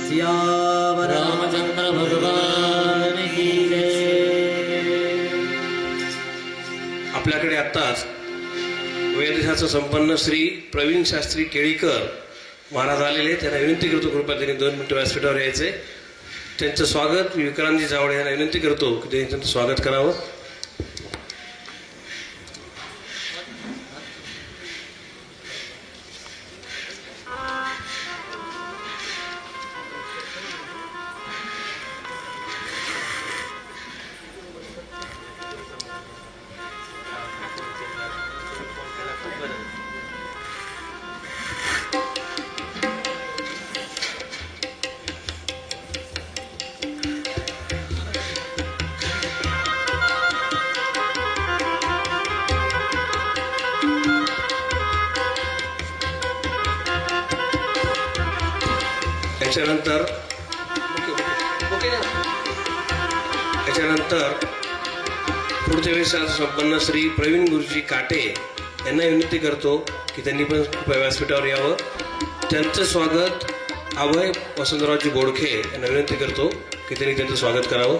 सियावर रामचंद्र भगवान की जय। आपल्याकडे आत्ताच वेदशास्त्र संपन्न श्री प्रवीण शास्त्री केळीकर महाराज आलेले. त्यांना विनंती करतो कृपया त्यांनी 2 मिनिटं व्यासपीठावर यायचे. त्यांचं स्वागत मी विक्रांतजी जावळे यांना विनंती करतो की त्यांनी त्यांचं स्वागत करावं. त्याच्यानंतर पुढच्या वेळेस संपन्न श्री प्रवीण गुरुजी काटे यांना विनंती करतो की त्यांनी पण व्यासपीठावर यावं. त्यांचं स्वागत अभय वसंतरावजी बोडखे यांना विनंती करतो की त्यांनी त्यांचं स्वागत करावं.